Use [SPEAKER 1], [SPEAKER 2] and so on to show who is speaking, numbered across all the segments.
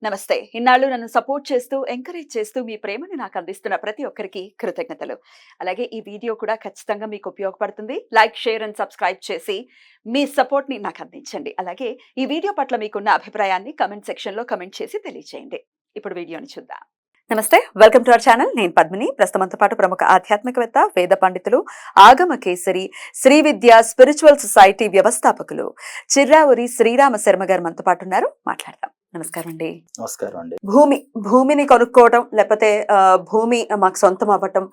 [SPEAKER 1] నమస్తే. ఇన్నాళ్ళు నన్ను సపోర్ట్ చేస్తూ, ఎంకరేజ్ చేస్తూ మీ ప్రేమని నాకు అందిస్తున్న ప్రతి ఒక్కరికి కృతజ్ఞతలు. అలాగే ఈ వీడియో కూడా ఖచ్చితంగా మీకు ఉపయోగపడుతుంది. లైక్, షేర్ అండ్ సబ్స్క్రైబ్ చేసి మీ సపోర్ట్‌ని నాకు అందించండి. అలాగే ఈ వీడియో పట్ల మీకున్న అభిప్రాయాన్ని కామెంట్ సెక్షన్‌లో కామెంట్ చేసి తెలియజేయండి. ఇప్పుడు వీడియోని చూద్దాం. నమస్తే. Welcome to our channel. నేను పద్మిని. ప్రస్తుతంతో పాటు ప్రముఖ ఆధ్యాత్మికవేత్త, వేద పండితులు, ఆగమ కేసరి, శ్రీ విద్య స్పిరిచువల్ సొసైటీ వ్యవస్థాపకులు చిర్రావూరి శ్రీరామ శర్మ గారు మనతో పాటు ఉన్నారు. మాట్లాడదాం. నమస్కారం అండి.
[SPEAKER 2] నమస్కారం అండి.
[SPEAKER 1] భూమిని కొనుక్కోవటం, లేకపోతే భూమి మాకు సొంతం అవ్వటం,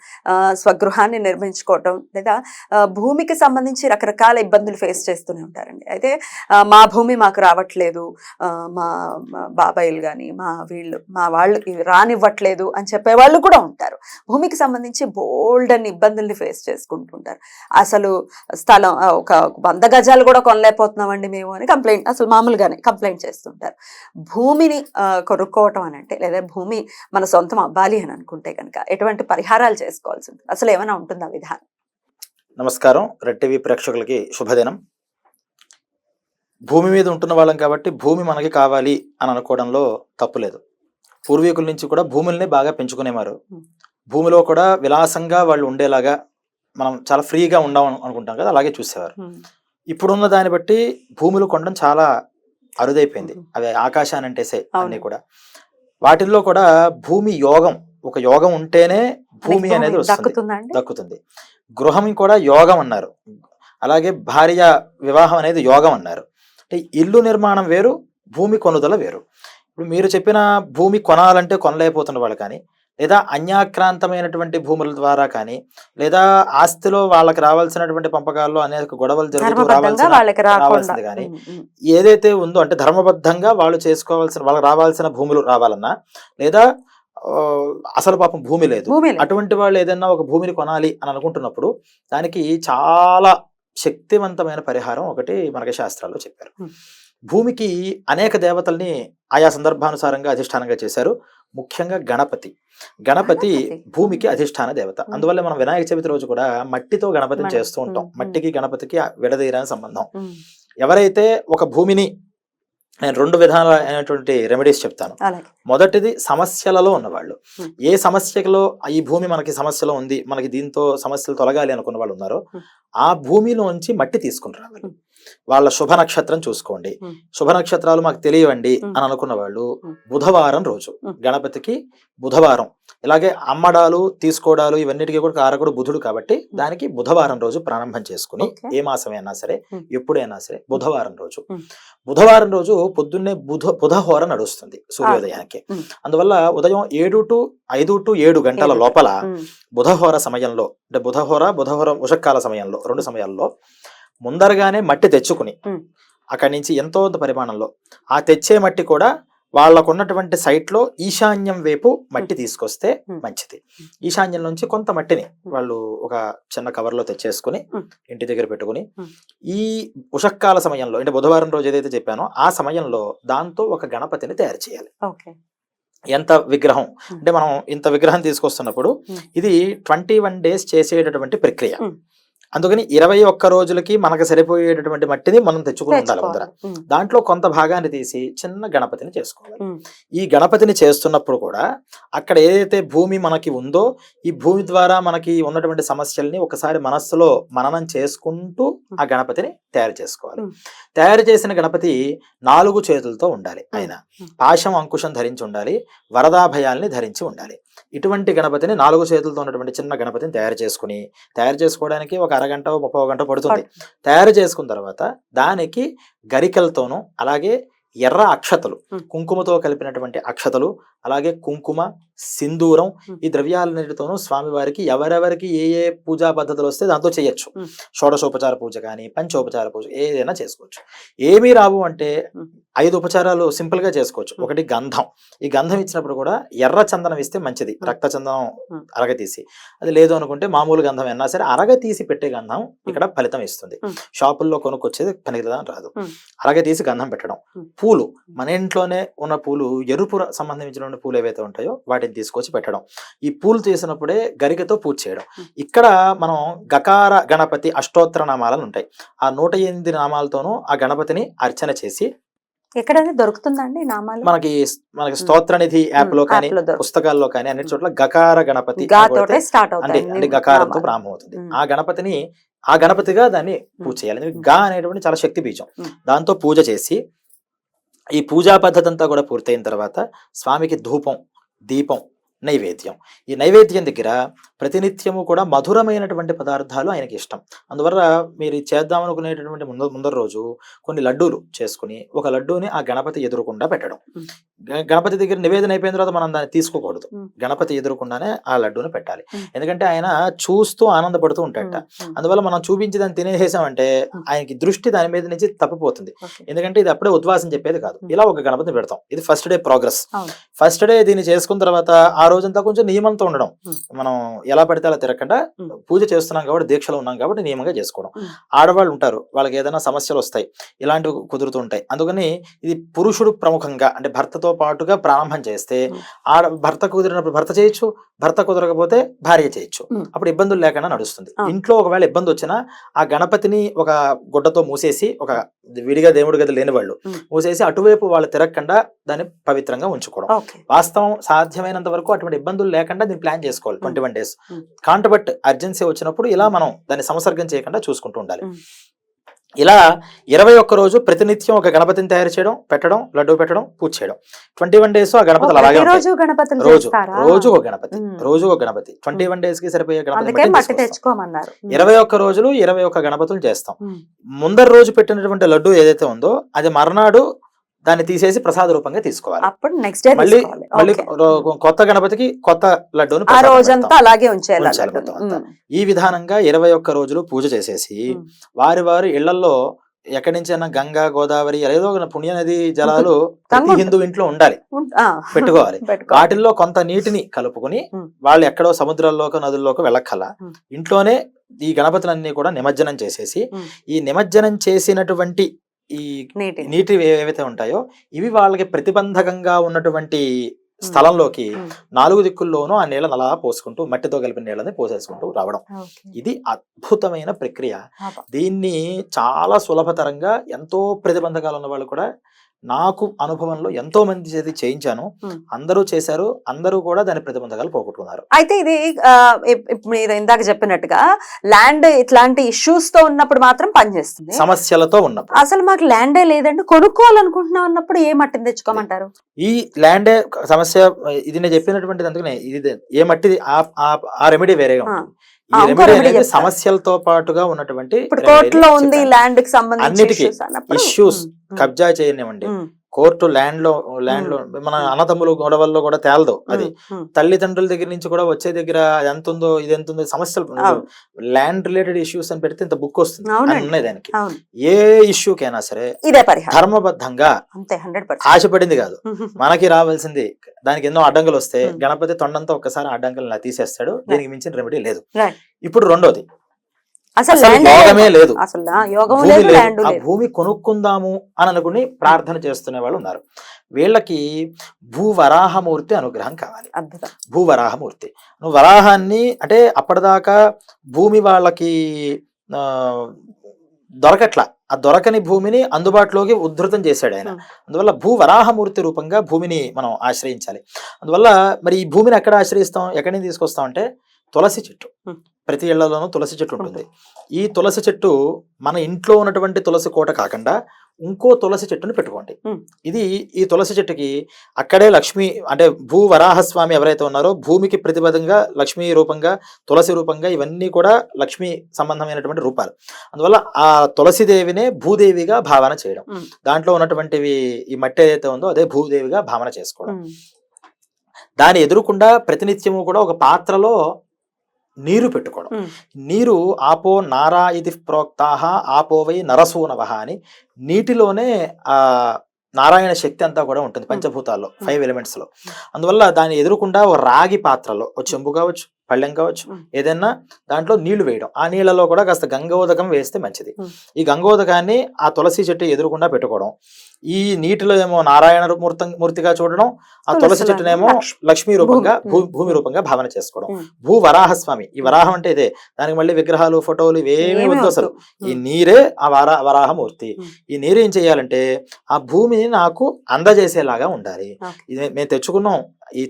[SPEAKER 1] స్వగృహాన్ని నిర్మించుకోవటం, లేదా భూమికి సంబంధించి రకరకాల ఇబ్బందులు ఫేస్ చేస్తూనే ఉంటారండి. అయితే మా భూమి మాకు రావట్లేదు, మా బాబాయిలు కానీ మా వాళ్ళు ఇవి రానివ్వట్లేదు అని చెప్పేవాళ్ళు కూడా ఉంటారు. భూమికి సంబంధించి బోల్డ్ అని ఇబ్బందుల్ని ఫేస్ చేసుకుంటుంటారు. అసలు స్థలం ఒక 100 గజాలు కూడా కొనలేకపోతున్నామండి మేము అని అసలు మామూలుగానే కంప్లైంట్ చేస్తుంటారు. భూమిని కొనుక్కోవటం అని అంటే, లేదా భూమి మన సొంతం అవ్వాలి అని అనుకుంటే కనుక ఎటువంటి పరిహారాలు చేసుకోవాల్సి ఉంటుంది, అసలు ఏమైనా ఉంటుందా విధానం?
[SPEAKER 2] నమస్కారం. రెడ్ టీవీ ప్రేక్షకులకి శుభదినం. భూమి మీద ఉంటున్న వాళ్ళం కాబట్టి భూమి మనకి కావాలి అని అనుకోవడంలో తప్పులేదు. పూర్వీకుల నుంచి కూడా భూముల్ని బాగా పెంచుకునేవారు. భూమిలో కూడా విలాసంగా వాళ్ళు ఉండేలాగా మనం చాలా ఫ్రీగా ఉండాం అనుకుంటాం కదా, అలాగే చూసేవారు. ఇప్పుడున్న దాన్ని బట్టి భూములు కొనడం చాలా అరుదైపోయింది. అవి ఆకాశాన్ని అంటేసే అన్ని కూడా. వాటిల్లో కూడా భూమి యోగం, ఒక యోగం ఉంటేనే భూమి అనేది దక్కుతుంది. గృహం కూడా యోగం అన్నారు. అలాగే భార్య వివాహం అనేది యోగం అన్నారు. అంటే ఇల్లు నిర్మాణం వేరు, భూమి కొనుదల వేరు. ఇప్పుడు మీరు చెప్పిన భూమి కొనాలంటే కొనలేకపోతున్న వాళ్ళు కానీ, లేదా అన్యాక్రాంతమైనటువంటి భూముల ద్వారా కానీ, లేదా ఆస్తిలో వాళ్ళకి రావాల్సినటువంటి పంపకాల్లో అనేక గొడవలు జరుగుతూ రావాల్సింది కానీ ఏదైతే ఉందో, అంటే ధర్మబద్ధంగా వాళ్ళకి రావాల్సిన భూములు రావాలన్నా, లేదా అసలు పాపం భూమి లేదు అటువంటి వాళ్ళు ఏదైనా ఒక భూమిని కొనాలి అని అనుకుంటున్నప్పుడు దానికి చాలా శక్తివంతమైన పరిహారం ఒకటి మనకి శాస్త్రాల్లో చెప్పారు. భూమికి అనేక దేవతల్ని ఆయా సందర్భానుసారంగా అధిష్టానంగా చేశారు. ముఖ్యంగా గణపతి భూమికి అధిష్టాన దేవత. అందువల్ల మనం వినాయక చవితి రోజు కూడా మట్టితో గణపతిని చేస్తూ ఉంటాం. మట్టికి గణపతికి విడదీయరాని సంబంధం. ఎవరైతే ఒక భూమిని, నేను 2 విధాలైనటువంటి రెమెడీస్ చెప్తాను. మొదటిది సమస్యలలో ఉన్నవాళ్ళు. ఏ సమస్యలో ఈ భూమి మనకి సమస్యలో ఉంది, మనకి దీంతో సమస్యలు తొలగాలి అనుకున్న వాళ్ళు ఉన్నారో ఆ భూమిలోంచి మట్టి తీసుకుని రావాలి. వాళ్ళ శుభ నక్షత్రం చూసుకోండి. శుభ నక్షత్రాలు మాకు తెలియవండి అని అనుకున్న వాళ్ళు బుధవారం రోజు, గణపతికి బుధవారం, ఇలాగే అమ్మడాలు తీసుకోవడాలు ఇవన్నిటికీ కూడా కారకుడు బుధుడు కాబట్టి దానికి బుధవారం రోజు ప్రారంభం చేసుకుని, ఏ మాసమైనా సరే ఎప్పుడైనా సరే బుధవారం రోజు పొద్దున్నే బుధహోర నడుస్తుంది సూర్యోదయానికి. అందువల్ల ఉదయం 5 to 7 గంటల లోపల బుధహోర సమయంలో, అంటే బుధహోర ఉషకాల సమయంలో, 2 సమయాల్లో ముందరగానే మట్టి తెచ్చుకుని అక్కడి నుంచి ఎంతో పరిమాణంలో ఆ తెచ్చే మట్టి కూడా వాళ్ళకున్నటువంటి సైట్ లో ఈశాన్యం వైపు మట్టి తీసుకొస్తే మంచిది. ఈశాన్యం నుంచి కొంత మట్టిని వాళ్ళు ఒక చిన్న కవర్ లో తెచ్చేసుకుని ఇంటి దగ్గర పెట్టుకుని, ఈ ఉషక్కాల సమయంలో, అంటే బుధవారం రోజు ఏదైతే చెప్పానో ఆ సమయంలో దాంతో ఒక గణపతిని తయారు చేయాలి. ఎంత విగ్రహం అంటే, మనం ఇంత విగ్రహం తీసుకొస్తున్నప్పుడు ఇది 21 days చేసేటటువంటి ప్రక్రియ. అందుకని 21 రోజులకి మనకు సరిపోయేటటువంటి మట్టిని మనం తెచ్చుకుని ఉండాలి ముందర. దాంట్లో కొంత భాగాన్ని తీసి చిన్న గణపతిని చేసుకోవాలి. ఈ గణపతిని చేస్తున్నప్పుడు కూడా అక్కడ ఏదైతే భూమి మనకి ఉందో, ఈ భూమి ద్వారా మనకి ఉన్నటువంటి సమస్యల్ని ఒకసారి మనస్సులో మననం చేసుకుంటూ ఆ గణపతిని తయారు చేసుకోవాలి. తయారు చేసిన గణపతి 4 చేతులతో ఉండాలి. ఆయన పాశం అంకుశం ధరించి ఉండాలి, వరదాభయాల్ని ధరించి ఉండాలి. ఇటువంటి గణపతిని 4 చేతులతో ఉన్నటువంటి చిన్న గణపతిని తయారు చేసుకోవడానికి ఒక అరగంట 30 గంట పడుతుంది. తయారు చేసుకున్న తర్వాత దానికి గరికలతోనూ, అలాగే ఎర్ర అక్షతలు, కుంకుమతో కలిపినటువంటి అక్షతలు, అలాగే కుంకుమ, సింధూరం, ఈ ద్రవ్యాలన్నిటితోనూ స్వామివారికి ఎవరెవరికి ఏ ఏ పూజా పద్ధతులు వస్తే దాంతో చేయొచ్చు. షోడశోపచార పూజ కానీ, పంచోపచార పూజ ఏదైనా చేసుకోవచ్చు. ఏమీ రావు అంటే 5 ఉపచారాలు సింపుల్ గా చేసుకోవచ్చు. ఒకటి గంధం. ఈ గంధం ఇచ్చినప్పుడు కూడా ఎర్ర చందనం ఇస్తే మంచిది, రక్త చందనం అరగతీసి. అది లేదు అనుకుంటే మామూలు గంధం అయినా సరే అరగతీసి పెట్టే గంధం ఇక్కడ ఫలితం ఇస్తుంది. షాపుల్లో కొనుక్కొచ్చేది పనికిరాని రాదు. అరగతీసి గంధం పెట్టడం. పూలు, మన ఇంట్లోనే ఉన్న పూలు, ఎరుపు సంబంధించిన పూలు ఏవైతే ఉంటాయో వాటిని తీసుకొచ్చి పెట్టడం. ఈ పూలు చేసినప్పుడే గరికతో పూజ చేయడం. ఇక్కడ మనం గకార గణపతి అష్టోత్తర నామాలను ఉంటాయి. ఆ 108 నామాలతోనూ ఆ గణపతిని అర్చన చేసి
[SPEAKER 1] ఎక్కడైనా దొరుకుతుందండి ఈ నామాలు?
[SPEAKER 2] మనకి మనకి స్తోత్రనిధి యాప్ లో కానీ
[SPEAKER 1] యాప్ లో దొరుకుతుంది.
[SPEAKER 2] పుస్తకాల్లో కానీ అన్ని చోట్ల గకార గణపతి అని
[SPEAKER 1] గాతోటే
[SPEAKER 2] కొడితే
[SPEAKER 1] స్టార్ట్
[SPEAKER 2] అంటే
[SPEAKER 1] అవుతాయి
[SPEAKER 2] అంటే
[SPEAKER 1] అన్ని
[SPEAKER 2] గకారంతో
[SPEAKER 1] నామాలు.
[SPEAKER 2] ప్రారంభం అవుతుంది.
[SPEAKER 1] ఉమ్.
[SPEAKER 2] ఆ గణపతిగా దాన్ని పూజ చేయాలి. ఎందుకంటే గా అనేటువంటి చాలా శక్తి బీజం.
[SPEAKER 1] ఉమ్.
[SPEAKER 2] దాంతో పూజ చేసి ఈ పూజా పద్ధతి అంతా కూడా పూర్తయిన తర్వాత స్వామికి ధూపం, దీపం, నైవేద్యం. ఈ నైవేద్యం దగ్గర ప్రతినిత్యము కూడా మధురమైనటువంటి పదార్థాలు ఆయనకి ఇష్టం. అందువల్ల మీరు ఇది చేద్దాం అనుకునేటటువంటి ముందర రోజు కొన్ని లడ్డూలు చేసుకుని ఒక లడ్డూని ఆ గణపతి ఎదురుకుండా పెట్టడం. గణపతి దగ్గర నివేదన అయిపోయిన తర్వాత మనం దాన్ని తీసుకోకూడదు. గణపతి ఎదురుకుండానే ఆ లడ్డూని పెట్టాలి. ఎందుకంటే ఆయన చూస్తూ ఆనందపడుతూ ఉంటాడట. అందువల్ల మనం చూపించి దాన్ని తినేసేసామంటే ఆయనకి దృష్టి దాని మీద నుంచి తప్పిపోతుంది. ఎందుకంటే ఇది అప్పుడే ఉద్వాసం చెప్పేది కాదు. ఇలా ఒక గణపతిని పెడతాం. ఇది first day progress. First day దీన్ని చేసుకున్న తర్వాత ఆ రోజంతా కొంచెం నియమంతో ఉండడం. మనం ఎలా పడితే అలా తిరగకుండా పూజ చేస్తున్నాం కాబట్టి, దీక్షలో ఉన్నాం కాబట్టి నియమంగా చేసుకోవడం. ఆడవాళ్ళు ఉంటారు, వాళ్ళకి ఏదైనా సమస్యలు వస్తాయి, ఇలాంటివి కుదురుతూ ఉంటాయి. అందుకని ఇది పురుషుడు ప్రముఖంగా అంటే భర్తతో పాటుగా ప్రారంభం చేస్తే భర్త కుదిరినప్పుడు భర్త చేయొచ్చు, భర్త కుదరకపోతే భార్య చేయొచ్చు. అప్పుడు ఇబ్బందులు లేకుండా నడుస్తుంది. ఇంట్లో ఒకవేళ ఇబ్బంది వచ్చినా ఆ గణపతిని ఒక గుడ్డతో మూసేసి, ఒక విడిగా దేవుడి గది లేని వాళ్ళు మూసేసి అటువైపు వాళ్ళు తిరగకుండా దాన్ని పవిత్రంగా ఉంచుకోవడం. వాస్తవం సాధ్యమైనంత వరకు అటువంటి ఇబ్బందులు లేకుండా దీన్ని ప్లాన్ చేసుకోవాలి. 21 days కాంట్రబట్ అర్జెన్సీ వచ్చినప్పుడు ఇలా మనం దాన్ని సంసర్గం చేయకుండా చూసుకుంటూ ఉండాలి. ఇలా 21 రోజు ప్రతినిత్యం ఒక గణపతిని తయారు చేయడం, పెట్టడం, లడ్డు పెట్టడం, పూజ చేయడం. 21 days ఆ గణపతులు అలాగే ఉంటాయి. రోజు ఒక గణపతి, రోజు ఒక గణపతి. 21 days కి సరిపోయే గణపతి 21 రోజులు 21 గణపతులు చేస్తాం. ముందర రోజు పెట్టినటువంటి లడ్డు ఏదైతే ఉందో అది మర్నాడు దాన్ని తీసేసి ప్రసాద రూపంగా తీసుకోవాలి.
[SPEAKER 1] అప్పుడు నెక్స్ట్ డే
[SPEAKER 2] మళ్ళీ కొత్త గణపతికి కొత్త లడ్డూని
[SPEAKER 1] అలాగే ఉంచాలి.
[SPEAKER 2] ఈ విధానంగా 21 రోజులు పూజ చేసేసి వారి ఇళ్లలో ఎక్కడి నుంచైనా గంగా, గోదావరి ఏదో పుణ్య నది జలాలు ప్రతి హిందూ ఇంట్లో ఉండాలి, పెట్టుకోవాలి. వాటిల్లో కొంత నీటిని కలుపుకుని వాళ్ళు ఎక్కడో సముద్రాల్లోకి నదుల్లోకి వెళ్ళక్కల ఇంట్లోనే ఈ గణపతులన్నీ కూడా నిమజ్జనం చేసేసి, ఈ నిమజ్జనం చేసినటువంటి ఈ నీటి ఏవైతే ఉంటాయో ఇవి వాళ్ళకి ప్రతిబంధకంగా ఉన్నటువంటి స్థలంలోకి 4 దిక్కుల్లోనూ ఆ నీళ్ళని అలా పోసుకుంటూ మట్టితో కలిపిన నీళ్ళని పోసేసుకుంటూ రావడం. ఇది అద్భుతమైన ప్రక్రియ. దీన్ని చాలా సులభతరంగా ఎంతో ప్రతిబంధకాలు ఉన్న వాళ్ళు కూడా, నాకు అనుభవంలో ఎంతో మంది చేతి చేయించాను, అందరూ చేశారు, అందరూ కూడా దాని ప్రతిబంధకాలు పోగొట్టుకున్నారు.
[SPEAKER 1] అయితే ఇది మీరు ఇందాక చెప్పినట్టుగా ల్యాండ్ ఇట్లాంటి ఇష్యూస్ తో ఉన్నప్పుడు మాత్రం పనిచేస్తుంది.
[SPEAKER 2] సమస్యలతో ఉన్నప్పుడు
[SPEAKER 1] అసలు మాకు ల్యాండే లేదండి, కొనుక్కోవాలనుకుంటున్నాం అన్నప్పుడు ఏ మట్టిని తెచ్చుకోమంటారు?
[SPEAKER 2] ఈ ల్యాండే సమస్య. ఇది నేను చెప్పినటువంటిది అందుకనే ఇది ఏ మట్టిది ఆ రెమెడీ వేరేగా ఉంటుంది. ఈ రెమెడీ అనేది సమస్యలతో పాటుగా ఉన్నటువంటి
[SPEAKER 1] కోర్టులో ఉంది ల్యాండ్ కి సంబంధించి
[SPEAKER 2] ఇష్యూస్. కబ్జా చేయనివ్వండి, కోర్టు ల్యాండ్ లో మన అన్నదమ్ములు గొడవల్లో కూడా తేలదు. అది తల్లిదండ్రుల దగ్గర నుంచి కూడా వచ్చే దగ్గర అది ఎంత ఉందో ఇది ఎంత ఉందో సమస్యలు. ల్యాండ్ రిలేటెడ్ ఇష్యూస్ అని పెడితే ఇంత బుక్ వస్తుంది ఉన్నాయి దానికి. ఏ ఇష్యూకైనా సరే ధర్మబద్ధంగా ఆశపడింది కాదు, మనకి రావాల్సింది. దానికి ఎన్నో అడ్డంకులు వస్తే గణపతి తొండంతో ఒక్కసారి అడ్డంకులు తీసేస్తాడు. దీనికి మించిన రెమెడీ లేదు. ఇప్పుడు రెండోది, అసలు యోగమే లేదు, ఆ భూమి కొనుక్కుందాము అని అనుకుని ప్రార్థన చేస్తున్న వాళ్ళు ఉన్నారు. వీళ్ళకి భూవరాహమూర్తి అనుగ్రహం కావాలి. భూవరాహమూర్తి వరాహాన్ని అంటే అప్పటిదాకా భూమి వాళ్ళకి దొరకట్లా, ఆ దొరకని భూమిని అందుబాటులోకి ఉద్ధృతం చేశాడు ఆయన. అందువల్ల భూవరాహమూర్తి రూపంగా భూమిని మనం ఆశ్రయించాలి. అందువల్ల మరి ఈ భూమిని ఎక్కడ ఆశ్రయిస్తాం, ఎక్కడి నుంచి తీసుకొస్తాం అంటే తులసి చెట్టు. ప్రతి ఇళ్లలోనూ తులసి చెట్టు ఉంటుంది. ఈ తులసి చెట్టు మన ఇంట్లో ఉన్నటువంటి తులసి కోట కాకుండా ఇంకో తులసి చెట్టుని పెట్టుకోండి. ఈ తులసి చెట్టుకి అక్కడే లక్ష్మి అంటే భూవరాహస్వామి ఎవరైతే ఉన్నారో భూమికి ప్రతిబద్ధంగా లక్ష్మీ రూపంగా, తులసి రూపంగా ఇవన్నీ కూడా లక్ష్మీ సంబంధమైనటువంటి రూపాలు. అందువల్ల ఆ తులసిదేవినే భూదేవిగా భావన చేయడం, దాంట్లో ఉన్నటువంటివి ఈ మట్టి ఏదైతే ఉందో అదే భూదేవిగా భావన చేసుకోవడం. దాని ఎదురుకుండా ప్రతినిత్యము కూడా ఒక పాత్రలో నీరు పెట్టుకోవడం. నీరు ఆపో నారా ఇది ప్రోక్తాహ ఆపోవై నరసూనవహ అని నీటిలోనే ఆ నారాయణ శక్తి అంతా కూడా ఉంటుంది పంచభూతాల్లో, 5 elements లో. అందువల్ల దాన్ని ఎదురుకుండా ఒక రాగి పాత్రలో, ఒక చెంబు కావచ్చు, పళ్ళెం కావచ్చు, ఏదైనా దాంట్లో నీళ్లు వేయడం. ఆ నీళ్లలో కూడా కాస్త గంగోదకం వేస్తే మంచిది. ఈ గంగోదకాన్ని ఆ తులసి చెట్టు ఎదురుకుండా పెట్టుకోవడం. ఈ నీటిలో ఏమో నారాయణ మూర్తిగా చూడడం, ఆ తులసి చెట్టునేమో లక్ష్మీ రూపంగా భూమి రూపంగా భావన చేసుకోవడం. భూ వరాహస్వామి, ఈ వరాహం అంటే ఇదే, దానికి మళ్ళీ విగ్రహాలు ఫోటోలు ఇవేమీ వద్దు అసలు. ఈ నీరే ఆ వరాహమూర్తి. ఈ నీరు ఏం చేయాలంటే ఆ భూమిని నాకు అందజేసేలాగా ఉండాలి. ఇది మేము తెచ్చుకున్నాం, ఈ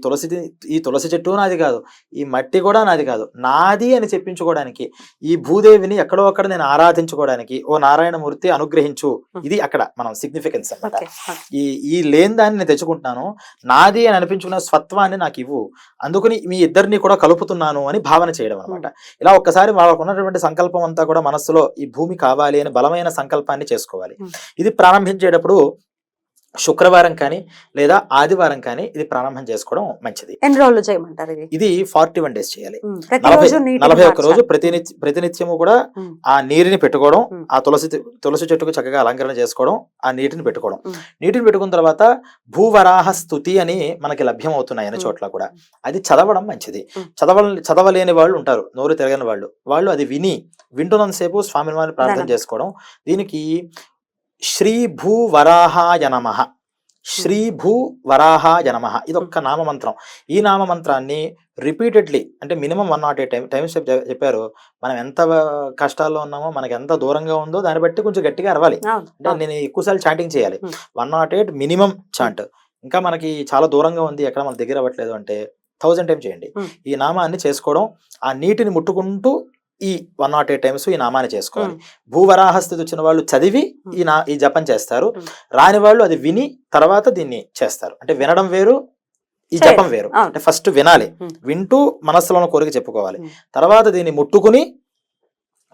[SPEAKER 2] తులసి చెట్టు నాది కాదు, ఈ మట్టి కూడా నాది కాదు, నాది అని చెప్పించుకోవడానికి, ఈ భూదేవిని ఎక్కడో అక్కడ నేను ఆరాధించుకోవడానికి ఓ నారాయణమూర్తి అనుగ్రహించు, ఇది అక్కడ మనం సిగ్నిఫికెన్స్ అన్నమాట. ఈ లేని దాన్ని నేను తెచ్చుకుంటున్నాను, నాది అని అనిపించుకున్న స్వత్వాన్ని నాకు ఇవ్వు, అందుకని మీ ఇద్దరిని కూడా కలుపుతున్నాను అని భావన చేయడం అనమాట. ఇలా ఒక్కసారి వాళ్ళకు ఉన్నటువంటి సంకల్పం అంతా కూడా మనస్సులో ఈ భూమి కావాలి అని బలమైన సంకల్పాన్ని చేసుకోవాలి. ఇది ప్రారంభించేటప్పుడు శుక్రవారం కానీ లేదా ఆదివారం కానీ ఇది ప్రారంభం చేసుకోవడం మంచిది.
[SPEAKER 1] ఎన్ని రోజులు చేయమంటారు
[SPEAKER 2] ఇది 41 days చేయాలి. 41 రోజు ప్రతినిత్యము కూడా ఆ నీటిని పెట్టుకోవడం, ఆ తులసి చెట్టుకు చక్కగా అలంకరణ చేసుకోవడం, ఆ నీటిని పెట్టుకోవడం. నీటిని పెట్టుకున్న తర్వాత భూవరాహ స్తుతి అని మనకి లభ్యం అవుతున్నాయి అన్ని చోట్ల కూడా. అది చదవడం మంచిది. చదవలేని వాళ్ళు ఉంటారు, నోరు తిరగని వాళ్ళు అది వింటున్నంతసేపు స్వామి వారిని ప్రార్థన చేసుకోవడం. దీనికి శ్రీ భూ వరాహాయ నమః, శ్రీ భూ వరాహాయ నమః, ఇది ఒక్క నామమంత్రం. ఈ నామమంత్రాన్ని రిపీటెడ్లీ అంటే మినిమం 108 టైమ్స్ చెప్పారు. మనం ఎంత కష్టాల్లో ఉన్నామో, మనకి ఎంత దూరంగా ఉందో దాన్ని బట్టి కొంచెం గట్టిగా అరవాలి. అంటే నేను ఎక్కువసార్లు చాంటింగ్ చేయాలి. 108 మినిమం చాంట్. ఇంకా మనకి చాలా దూరంగా ఉంది, ఎక్కడ మన దగ్గర అవ్వట్లేదు అంటే 1000 టైమ్స్ చేయండి. ఈ నామాన్ని చేసుకోవడం, ఆ నీటిని ముట్టుకుంటూ ఈ 108 టైమ్స్ ఈ నామాన్ని చేసుకోవాలి. భూవరాహస్థితి వచ్చిన వాళ్ళు చదివి ఈ జపం చేస్తారు, రాని వాళ్ళు అది విని తర్వాత దీన్ని చేస్తారు. అంటే వినడం వేరు, ఈ జపం వేరు. అంటే ఫస్ట్ వినాలి, వింటూ మనస్సులో ఉన్న కోరిక చెప్పుకోవాలి, తర్వాత దీన్ని ముట్టుకుని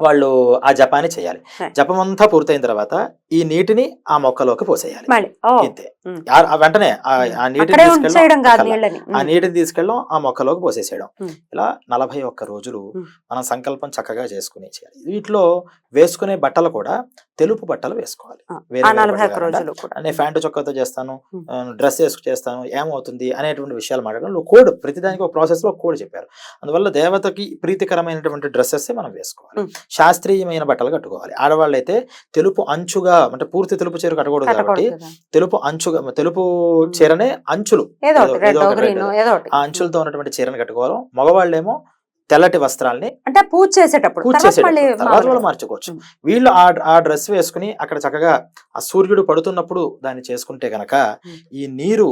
[SPEAKER 2] వాళ్ళు ఆ జపాన్ని చేయాలి. జపం అంతా పూర్తయిన తర్వాత ఈ నీటిని ఆ మొక్కలోకి పోసేయాలి. ఇంతే, వెంటనే ఆ నీటిని తీసుకెళ్ళడం ఆ మొక్కలోకి పోసేసేయడం. ఇలా 41 రోజులు మనం సంకల్పం చక్కగా చేసుకుని చేయాలి. వీటిలో వేసుకునే బట్టలు కూడా తెలుపు బట్టలు వేసుకోవాలి. నేను ప్యాంటు చొక్కాతో చేస్తాను, డ్రెస్ వేసుకు చేస్తాను, ఏమవుతుంది అనేటువంటి విషయాలు మాట్లాడడం. కోడ్, ప్రతిదానికి ఒక ప్రాసెస్ లో కోడ్ చెప్పారు. అందువల్ల దేవతకి ప్రీతికరమైనటువంటి డ్రెస్సెస్ మనం వేసుకోవాలి. శాస్త్రీయమైన బట్టలు కట్టుకోవాలి. ఆడవాళ్ళు అయితే తెలుపు అంచుగా, అంటే పూర్తి తెలుపు చీర కట్టకూడదు కాబట్టి తెలుపు చీరనే అంచులు, ఆ అంచులతో ఉన్నటువంటి చీరను కట్టుకోవాలి. మగవాళ్ళేమో తెల్లటి వస్త్రాల్ని, అంటే పూజ చేసేటప్పుడు మార్చుకోవచ్చు. వీళ్ళు ఆ డ్రెస్ వేసుకుని అక్కడ చక్కగా ఆ సూర్యుడు పడుతున్నప్పుడు దాన్ని చేసుకుంటే గనక ఈ నీరు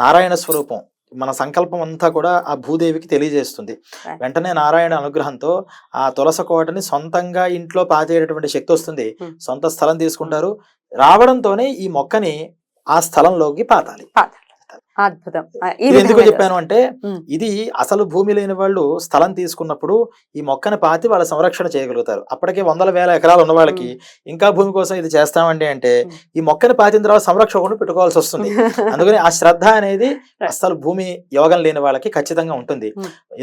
[SPEAKER 2] నారాయణ స్వరూపం, మన సంకల్పం అంతా కూడా ఆ భూదేవికి తెలియజేస్తుంది. వెంటనే నారాయణ అనుగ్రహంతో ఆ తులసి కోటని సొంతంగా ఇంట్లో పాతేటటువంటి శక్తి వస్తుంది. సొంత స్థలం తీసుకుంటారు. రావడంతోనే ఈ మొక్కని ఆ స్థలంలోకి పాతాలి.
[SPEAKER 1] అద్భుతం.
[SPEAKER 2] ఎందుకు చెప్పాను అంటే, ఇది అసలు భూమి లేని వాళ్ళు స్థలం తీసుకున్నప్పుడు ఈ మొక్కని పాతి వాళ్ళ సంరక్షణ చేయగలుగుతారు. అప్పటికే 100,000 ఎకరాలు ఉన్న వాళ్ళకి ఇంకా భూమి కోసం ఇది చేస్తామండి అంటే ఈ మొక్కని పాతిన తర్వాత సంరక్షణ పెట్టుకోవాల్సి వస్తుంది. అందుకని ఆ శ్రద్ధ అనేది అసలు భూమి యోగం లేని వాళ్ళకి ఖచ్చితంగా ఉంటుంది.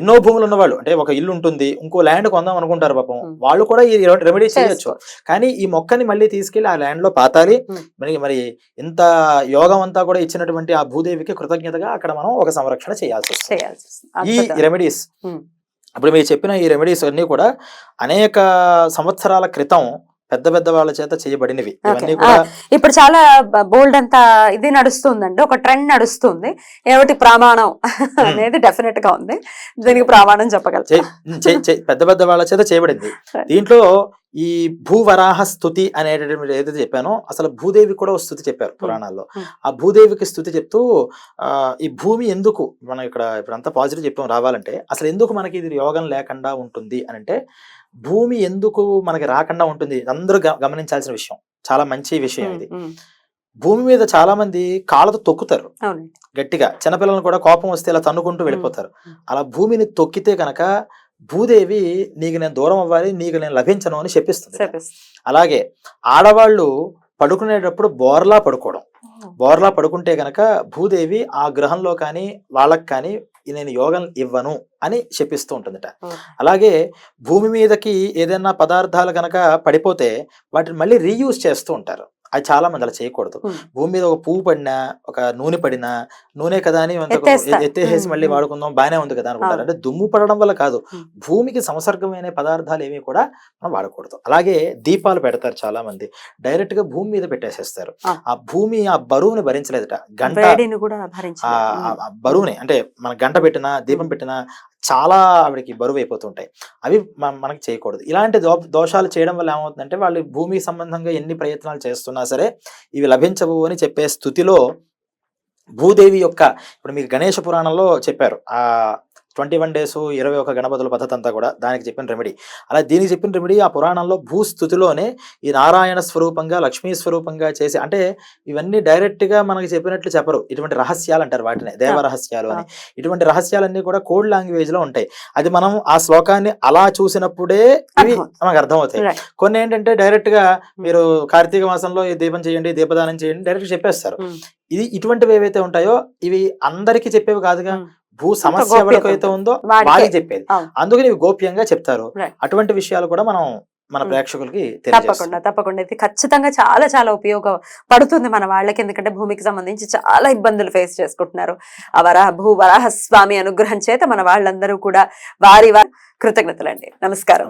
[SPEAKER 2] ఎన్నో భూములు ఉన్న వాళ్ళు, అంటే ఒక ఇల్లు ఉంటుంది, ఇంకో ల్యాండ్ కొందాం అనుకుంటారు పాపం, వాళ్ళు కూడా ఈ రెమెడీ చేయొచ్చు. కానీ ఈ మొక్కని మళ్ళీ తీసుకెళ్లి ఆ ల్యాండ్ లో పాతాలి. మరి ఇంత యోగం అంతా కూడా ఇచ్చినటువంటి ఆ భూదేవికి కృతజ్ఞతగా అక్కడ మనం ఒక సంరక్షణ చేయాల్సి వస్తుంది. ఈ రెమెడీస్, ఇప్పుడు మీరు చెప్పిన ఈ రెమెడీస్ అన్ని కూడా అనేక సంవత్సరాల క్రితం పెద్ద వాళ్ళ చేత చేయబడినవి. ఇవన్నీ కూడా
[SPEAKER 1] ఇప్పుడు చాలా బోల్డ్ అంతా ఇది నడుస్తుందండి, ఒక ట్రెండ్ నడుస్తుంది. ఏమిటి ప్రమాణం అనేది డెఫినెట్ గా ఉంది. దీనికి ప్రమాణం చెప్పగలరు.
[SPEAKER 2] పెద్ద వాళ్ళ చేత చేయబడింది. దీంట్లో ఈ భూవరాహ స్తుతి అనేటటువంటి ఏదైతే చెప్పానో, అసలు భూదేవి కూడా స్తుతి చెప్పారు పురాణాల్లో. ఆ భూదేవికి స్తుతి చెప్తూ ఈ భూమి ఎందుకు మనం ఇప్పుడంతా పాజిటివ్ చెప్పాం రావాలంటే, అసలు ఎందుకు మనకి ఇది యోగం లేకుండా ఉంటుంది అని అంటే, భూమి ఎందుకు మనకి రాకుండా ఉంటుంది అందరూ గమనించాల్సిన విషయం, చాలా మంచి విషయం ఇది. భూమి మీద చాలా మంది కాళ్ళతో తొక్కుతారు గట్టిగా. చిన్నపిల్లలను కూడా కోపం వస్తే ఇలా తన్నుకుంటూ వెళ్ళిపోతారు. అలా భూమిని తొక్కితే కనుక భూదేవి నీకు నేను దూరం అవ్వాలి, నీకు నేను లభించను అని చెప్పిస్తుంది. అలాగే ఆడవాళ్ళు పడుకునేటప్పుడు బోర్లా పడుకుంటే గనక భూదేవి ఆ గ్రహంలో కానీ వాళ్ళకి కానీ నేను యోగం ఇవ్వను అని చెప్పిస్తూ ఉంటుందట. అలాగే భూమి మీదకి ఏదైనా పదార్థాలు కనుక పడిపోతే వాటిని మళ్ళీ రీయూజ్ చేస్తూ ఉంటారు. అది చాలా మంది అలా చేయకూడదు. భూమి మీద ఒక పువ్వు పడినా, ఒక నూనె పడినా, నూనె కదా అని ఎత్తేసేసి మళ్ళీ వాడుకుందాం బాగానే ఉంది కదా అనుకుంటారు. అంటే దుమ్ము పడడం వల్ల కాదు, భూమికి సంసర్గమైన పదార్థాలు ఏమి కూడా మనం వాడకూడదు. అలాగే దీపాలు పెడతారు చాలా మంది, డైరెక్ట్ గా భూమి మీద పెట్టేసేస్తారు. ఆ భూమి ఆ బరువుని భరించలేదట, గంట బరువుని, అంటే మన గంట పెట్టినా దీపం పెట్టినా చాలా ఆవిడకి బరువు అయిపోతుంటాయి. అవి మనకి చేయకూడదు. ఇలాంటి దోషాలు చేయడం వల్ల ఏమవుతుందంటే వాళ్ళు భూమికి సంబంధంగా ఎన్ని ప్రయత్నాలు చేస్తున్నా సరే ఇవి లభించవు అని చెప్పే స్థితిలో భూదేవి యొక్క, ఇప్పుడు మీకు గణేష పురాణంలో చెప్పారు ఆ 21 days 21 గణపతుల పద్ధతి అంతా కూడా, దానికి చెప్పిన రెమెడీ. అలా దీనికి చెప్పిన రెమెడీ ఆ పురాణంలో భూస్థుతిలోనే ఈ నారాయణ స్వరూపంగా లక్ష్మీ స్వరూపంగా చేసి, అంటే ఇవన్నీ డైరెక్ట్ గా మనకి చెప్పినట్లు చెప్పరు, ఇటువంటి రహస్యాలు అంటారు వాటిని, దేవ రహస్యాలు అని. ఇటువంటి రహస్యాలన్నీ కూడా కోడ్ లాంగ్వేజ్ లో ఉంటాయి. అది మనం ఆ శ్లోకాన్ని అలా చూసినప్పుడే ఇవి మనకు అర్థమవుతాయి. కొన్ని ఏంటంటే డైరెక్ట్ గా మీరు కార్తీక మాసంలో ఈ దీపం చేయండి, దీపదానం చేయండి డైరెక్ట్ చెప్పేస్తారు. ఇది ఇటువంటివి ఏవైతే ఉంటాయో ఇవి అందరికీ చెప్పేవి కాదుగా, భూ సమస్య ఎవరికైతే ఉందో వారికి చెప్పేది, అందుకని ఇవి గోప్యంగా చెప్తారు. అటువంటి విషయాలు కూడా మనం మన ప్రేక్షకులకి
[SPEAKER 1] తప్పకుండా ఇది ఖచ్చితంగా చాలా చాలా ఉపయోగపడుతుంది మన వాళ్ళకి. ఎందుకంటే భూమికి సంబంధించి చాలా ఇబ్బందులు ఫేస్ చేసుకుంటున్నారు. ఆ వరాహస్వామి అనుగ్రహం చేత మన వాళ్ళందరూ కూడా వారి కృతజ్ఞతలండి. నమస్కారం.